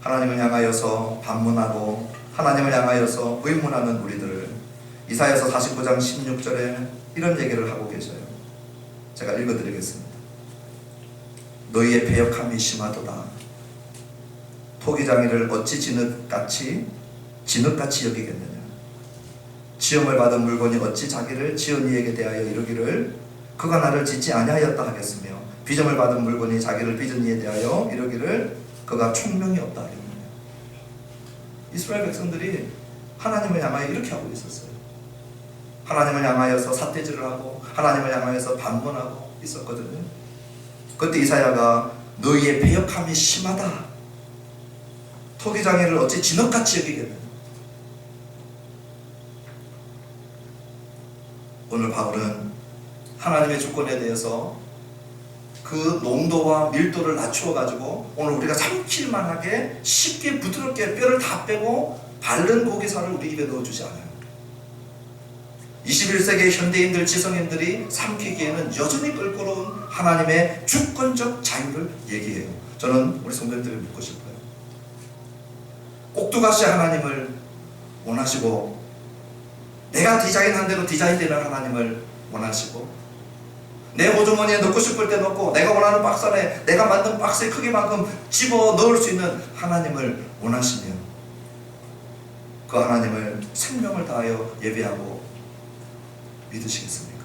하나님을 향하여서 반문하고 하나님을 향하여서 의문하는 우리들을 이사야서 49장 16절에 이런 얘기를 하고 계셔요. 제가 읽어드리겠습니다. 너희의 배역함이 심하도다. 토기장이를 어찌 진흙같이 여기겠느냐. 지음을 받은 물건이 어찌 자기를 지은 이에게 대하여 이르기를 그가 나를 짓지 아니하였다 하겠으며 빚음을 받은 물건이 자기를 빚은 이에 대하여 이르기를 그가 총명이 없다 하겠느냐. 이스라엘 백성들이 하나님을 향하여 이렇게 하고 있었어요. 하나님을 향하여서 삿대질을 하고 하나님을 향하여서 반문하고 있었거든요. 그때 이사야가 너희의 배역함이 심하다. 토기장애를 어찌 진흙같이 여기겠느냐. 오늘 바울은 하나님의 주권에 대해서 그 농도와 밀도를 낮추어 가지고 오늘 우리가 삼킬만하게 쉽게 부드럽게 뼈를 다 빼고 바른 고기살을 우리 입에 넣어주지 않아요. 21세기의 현대인들, 지성인들이 삼키기에는 여전히 껄끄러운 하나님의 주권적 자유를 얘기해요. 저는 우리 성도님들이 묻고 싶어요. 꼭두가시 하나님을 원하시고 내가 디자인한 대로 디자인되는 하나님을 원하시고 내 호주머니에 넣고 싶을 때 넣고 내가 원하는 박스 안에 내가 만든 박스의 크기만큼 집어 넣을 수 있는 하나님을 원하시며 그 하나님을 생명을 다하여 예배하고 믿으시겠습니까?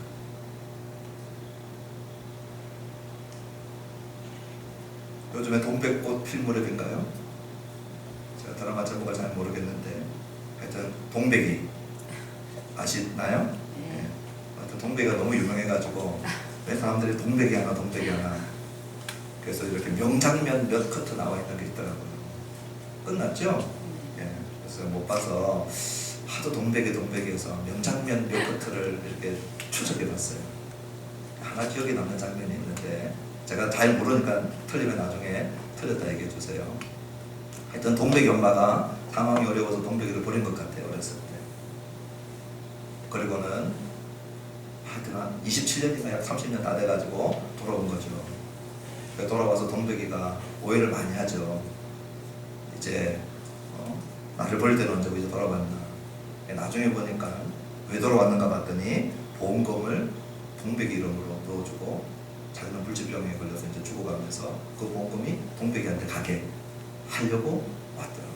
요즘에 동백꽃 필 무렵인가요? 제가 드라마 제목을 잘 모르겠는데 하여튼 동백이 아시나요? 네. 하여튼 동백이가 너무 유명해가지고 왜 사람들이 동백이 하나 그래서 이렇게 명장면 몇 커트 나와 있는 게 있더라고요. 끝났죠? 예. 그래서 못 봐서 하도 동백이에서 명장면 몇 커트를 이렇게 추적해봤어요. 하나 기억에 남는 장면이 있는데 제가 잘 모르니까 틀리면 나중에 틀렸다 얘기해주세요. 하여튼 동백이 엄마가 상황이 어려워서 동백이를 버린 것 같아요. 어렸을 때. 그리고는 하여튼 한 27년인가 약 30년 다 돼가지고 돌아온 거죠. 돌아와서 동백이가 오해를 많이 하죠. 이제 나를 버릴 때는 언제고 이제 돌아왔나. 나중에 보니까 왜 돌아왔는가 봤더니 보험금을 동백이 이름으로 넣어주고 자기는 물질병에 걸려서 이제 죽어가면서 그 보험금이 동백이한테 가게 하려고 왔더라고요.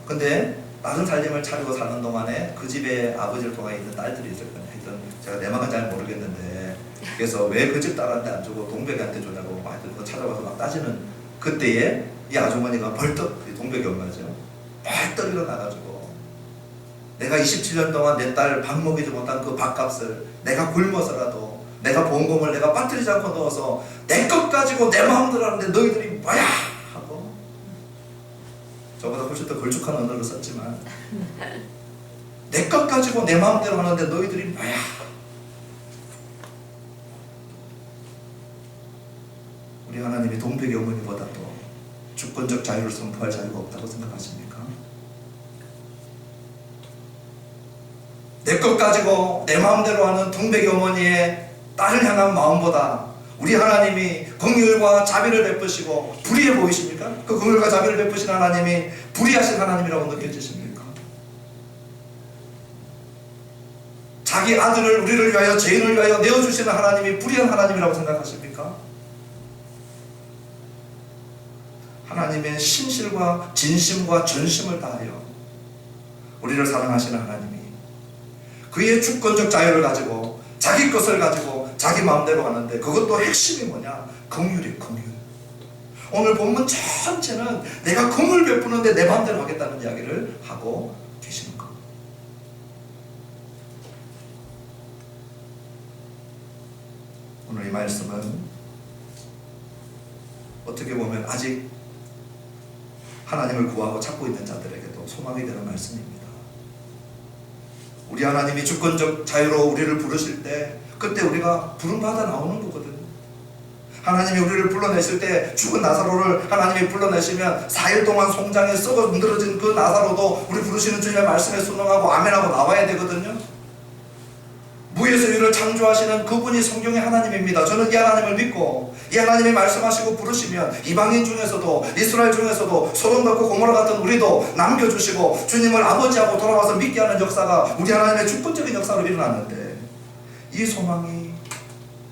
근데 다른 살림을 차리고 사는 동안에 그 집에 아버지를 통해 있는 딸들이 있을 거예요. 하여튼 제가 내막은 잘 모르겠는데 그래서 왜 그 집 딸한테 안 주고 동백이한테 주냐고 하여튼 그거 찾아가서 막 따지는 그때에 이 아주머니가 벌떡, 동백이 엄마죠, 벌떡 일어나가지고 내가 27년 동안 내 딸 밥 먹이지 못한 그 밥값을 내가 굶어서라도 내가 보험금을 내가 빠뜨리지 않고 넣어서 내 것 가지고 내 마음대로 하는데 너희들이 뭐야 하고 저보다 훨씬 더 걸쭉한 언어를 썼지만 내 것 가지고 내 마음대로 하는데 너희들이 뭐야. 우리 하나님이 동백이 어머니보다도 주권적 자유를 선포할 자유가 없다고 생각하십니까? 내 것 가지고 내 마음대로 하는 동백이 어머니의 딸을 향한 마음보다 우리 하나님이 긍휼과 자비를 베푸시고 불의해 보이십니까? 그 긍휼과 자비를 베푸신 하나님이 불의하신 하나님이라고 느껴지십니까? 자기 아들을 우리를 위하여 죄인을 위하여 내어주시는 하나님이 불의한 하나님이라고 생각하십니까? 하나님의 신실과 진심과 전심을 다하여 우리를 사랑하시는 하나님이 그의 주권적 자유를 가지고 자기 것을 가지고 자기 마음대로 하는데 그것도 핵심이 뭐냐? 긍휼이에요. 긍휼. 오늘 본문 전체는 내가 긍휼 베푸는데 내 마음대로 하겠다는 이야기를 하고 계시는 겁니다. 오늘 이 말씀은 어떻게 보면 아직 하나님을 구하고 찾고 있는 자들에게도 소망이 되는 말씀입니다. 우리 하나님이 주권적 자유로 우리를 부르실 때 그때 우리가 부름받아 나오는 거거든요. 하나님이 우리를 불러내실 때 죽은 나사로를 하나님이 불러내시면 4일 동안 송장에 썩어 문드러진 그 나사로도 우리 부르시는 주님의 말씀에 순응하고 아멘하고 나와야 되거든요. 무에서 유를 창조하시는 그분이 성경의 하나님입니다. 저는 이 하나님을 믿고 이 하나님이 말씀하시고 부르시면 이방인 중에서도 이스라엘 중에서도 소돔 같고 고모라 같은 우리도 남겨주시고 주님을 아버지하고 돌아와서 믿게 하는 역사가 우리 하나님의 주권적인 역사로 일어났는데, 이 소망이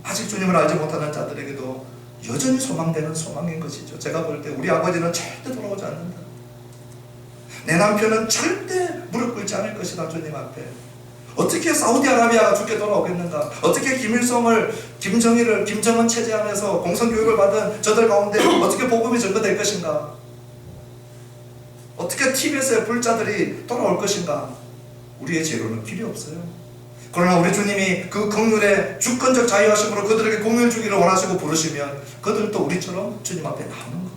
아직 주님을 알지 못하는 자들에게도 여전히 소망되는 소망인 것이죠. 제가 볼 때 우리 아버지는 절대 돌아오지 않는다. 내 남편은 절대 무릎 꿇지 않을 것이다. 주님 앞에 어떻게 사우디아라비아가 죽게 돌아오겠는가? 어떻게 김일성을, 김정일을, 김정은 체제 안에서 공성교육을 받은 저들 가운데 어떻게 복음이 전거될 것인가? 어떻게 TBS의 불자들이 돌아올 것인가? 우리의 죄로는 필요 없어요. 그러나 우리 주님이 그 긍휼의 주권적 자유하심으로 그들에게 공유를 주기를 원하시고 부르시면 그들도 우리처럼 주님 앞에 나오는 것.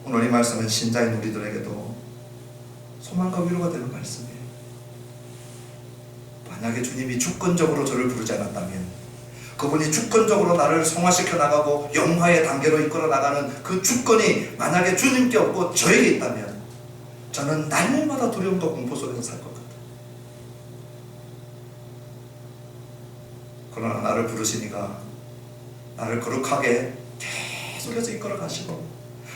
오늘 이 말씀은 신자인 우리들에게도 소망과 위로가 되는 말씀이에요. 만약에 주님이 주권적으로 저를 부르지 않았다면, 그분이 주권적으로 나를 성화시켜 나가고 영화의 단계로 이끌어 나가는 그 주권이 만약에 주님께 없고 저에게 있다면 저는 날마다 두려움과 공포 속에서 살 것 같아요. 그러나 나를 부르시니까 나를 거룩하게 계속해서 이끌어 가시고,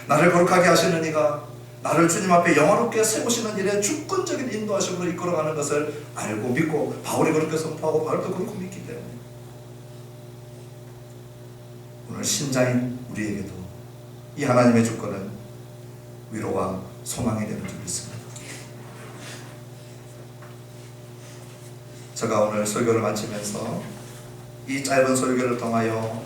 나를 거룩하게 하시는 이가 나를 주님 앞에 영화롭게 세우시는 일에 주권적인 인도하심으로 이끌어가는 것을 알고 믿고, 바울이 그렇게 선포하고 바울도 그렇게 믿기 때문에 오늘 신자인 우리에게도 이 하나님의 주권은 위로와 소망이 되는 줄 믿습니다. 제가 오늘 설교를 마치면서 이 짧은 설교를 통하여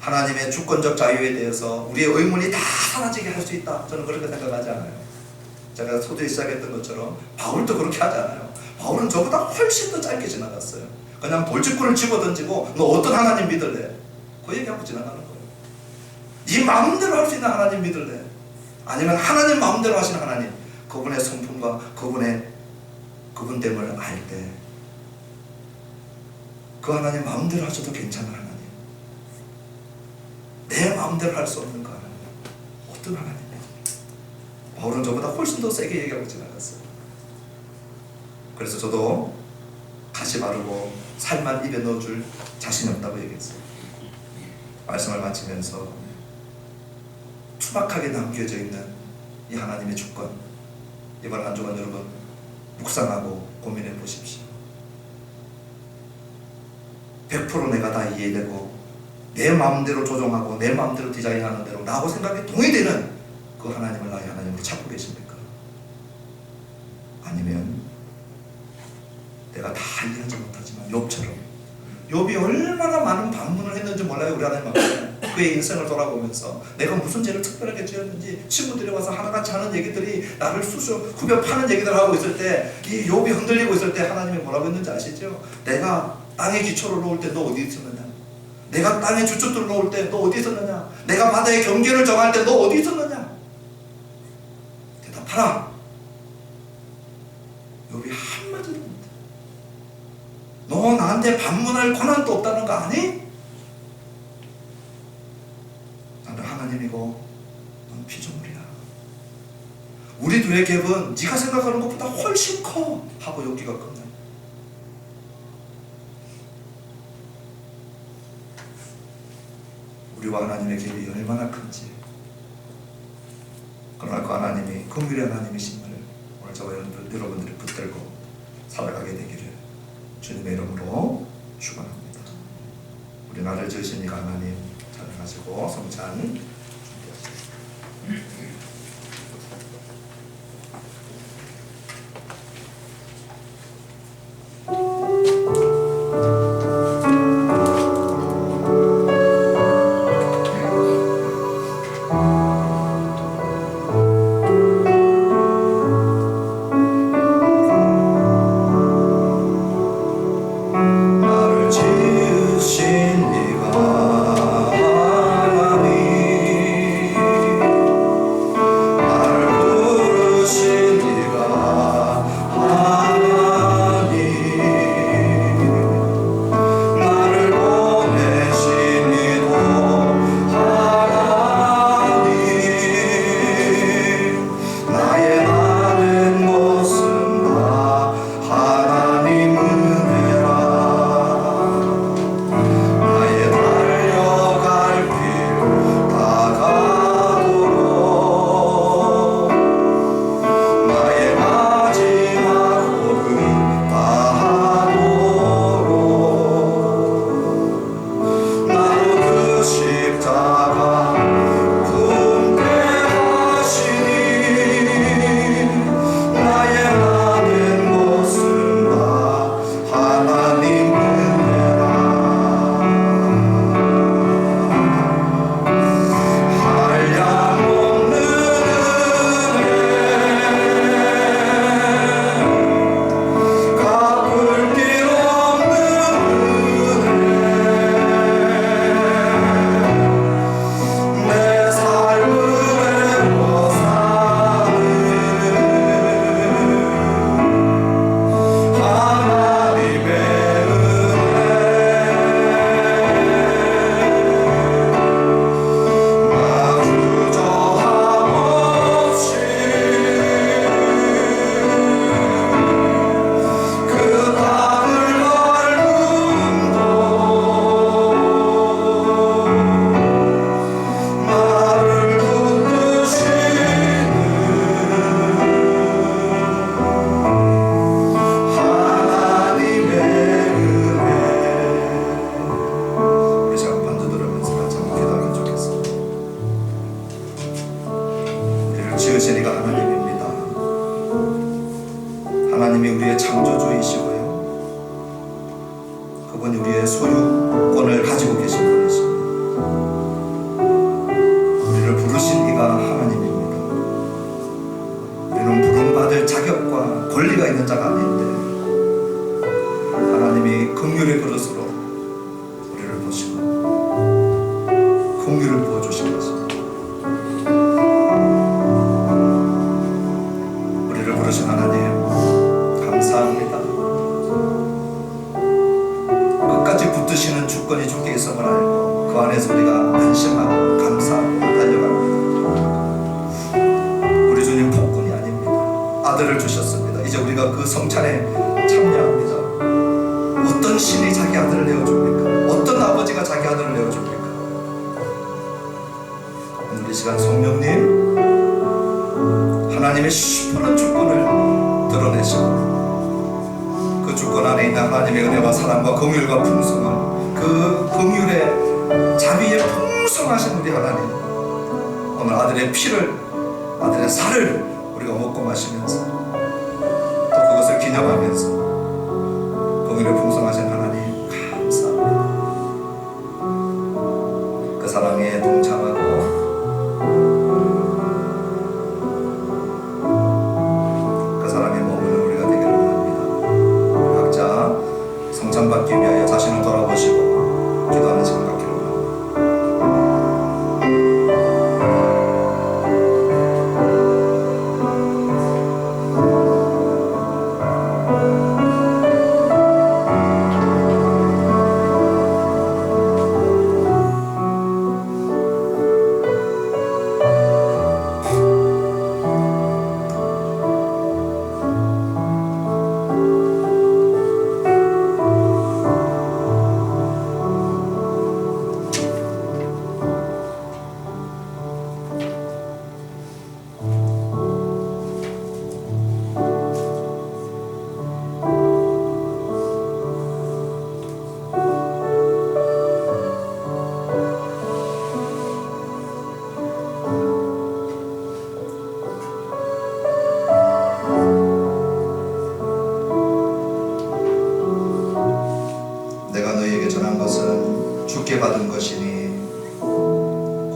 하나님의 주권적 자유에 대해서 우리의 의문이 다 사라지게 할 수 있다, 저는 그렇게 생각하지 않아요. 제가 소두에 시작했던 것처럼 바울도 그렇게 하지 않아요. 바울은 저보다 훨씬 더 짧게 지나갔어요. 그냥 돌직구를 집어던지고 너 어떤 하나님 믿을래? 그 얘기하고 지나가는 거예요. 네 마음대로 할 수 있는 하나님 믿을래? 아니면 하나님 마음대로 하시는 하나님, 그분의 성품과 그분됨을 알 때 그 하나님 마음대로 하셔도 괜찮은 하나님, 내 마음대로 할 수 없는 그 하나님, 어떤 하나님이에요? 바울은 저보다 훨씬 더 세게 얘기하고 지나갔어요. 그래서 저도 가시 바르고 살만 입에 넣어줄 자신이 없다고 얘기했어요. 말씀을 마치면서 투박하게 남겨져 있는 이 하나님의 주권, 이번 한 주간 여러분 묵상하고 고민해 보십시오. 100% 내가 다 이해되고 내 마음대로 조종하고 내 마음대로 디자인하는 대로 나하고 생각이 동의되는 그 하나님을 나의 하나님으로 찾고 계십니까? 아니면 내가 다 이해하지 못하지만 욥처럼, 욥이 얼마나 많은 반문을 했는지 몰라요. 우리 하나님 앞에 그의 인생을 돌아보면서 내가 무슨 죄를 특별하게 지었는지 친구들이 와서 하나같이 하는 얘기들이 나를 후벼 파는 얘기들을 하고 있을 때, 이 욥이 흔들리고 있을 때 하나님이 뭐라고 했는지 아시죠? 내가 땅에 기초를 놓을 때 너 어디 있었느냐? 내가 땅에 주춧돌을 놓을 때 너 어디 있었느냐? 내가 바다의 경계를 정할 때 너 어디 있었느냐? 대답하라. 욥이 한마디도 못해. 너 나한테 반문할 권한도 없다는 거 아니? 나는 하나님이고 넌 피조물이야. 우리 둘의 갭은 네가 생각하는 것보다 훨씬 커 하고 욥기가 끝나요. 우리와 하나님의 갭이 얼마나 큰지, 그러나 그 하나님이 긍휼의 하나님이심을 오늘 저와 여러분들이 붙들고 살아가게 되기를 주님의 이름으로 축원합니다. 우리 나를 지으신 이 하나님 찬양하시고 성찬 준비하시겠습니다. 나를 지으신 이가 하나님 우리의 창조주이시고요, 그분이 우리의 소유권을 가지고 계신 분이십니다. 우리를 부르신 이가 하나님입니다. 우리는 부름받을 자격과 권리가 있는 자가 아닌데 하나님이 긍휼의 그릇으로 우리를 보시고 긍휼을 부어주신 것입니다. 우리를 부르신 하나님 감사합니다. 끝까지 붙드시는 주권이 주께 있음을 알고 그 안에서 우리가 안심하고 감사하고 달려갑니다. 우리 주님 폭군이 아닙니다. 아들을 주셨습니다. 이제 우리가 그 성찬에 참여합니다. 어떤 신이 자기 아들을 내어줍니까? 어떤 아버지가 자기 아들을 내어줍니까? 오늘 이 시간 성령님 하나님의 시푸른 주권을 드러내시고 그 주권 안에 있는 하나님의 은혜와 사랑과 긍휼과 풍성함, 그 긍휼의 자비의 풍성하신 우리 하나님, 오늘 아들의 피를, 아들의 살을 우리가 먹고 마시면서 또 그것을 기념하면서 긍휼의 풍성하신 하나님 감사합니다. 그 사랑에 동참하고 그 사랑에 머무는 우리가 되기를 원합니다. 각자 성찬받기 위하여 자신을 돌아보시고 기도하는 시간 갖기를 원합니다. 내가 너희에게 전한 것은 주께 받은 것이니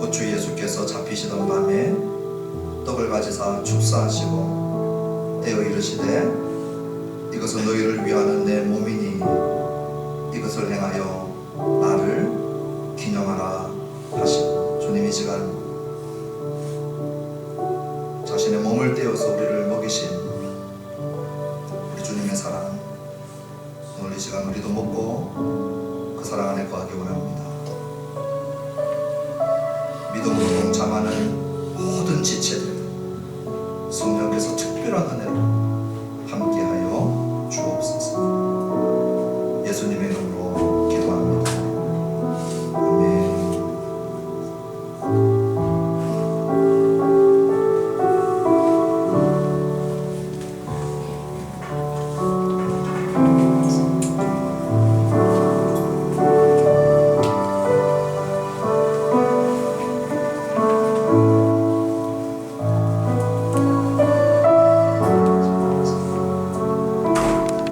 곧 주 예수께서 잡히시던 밤에 떡을 가지사 축사하시고 떼어 이르시되 이것은 너희를 위하는 내 몸이니 이것을 행하여 나를 기념하라 하시고, 주님 이 시간 자신의 몸을 떼어서 우리를 먹이신 우리 주님의 사랑, 오늘 이 시간 우리도 먹고 그 사랑 안에 거하기 원합니다. 믿음으로 동참하는 모든 지체들 성령께서 특별한 은혜로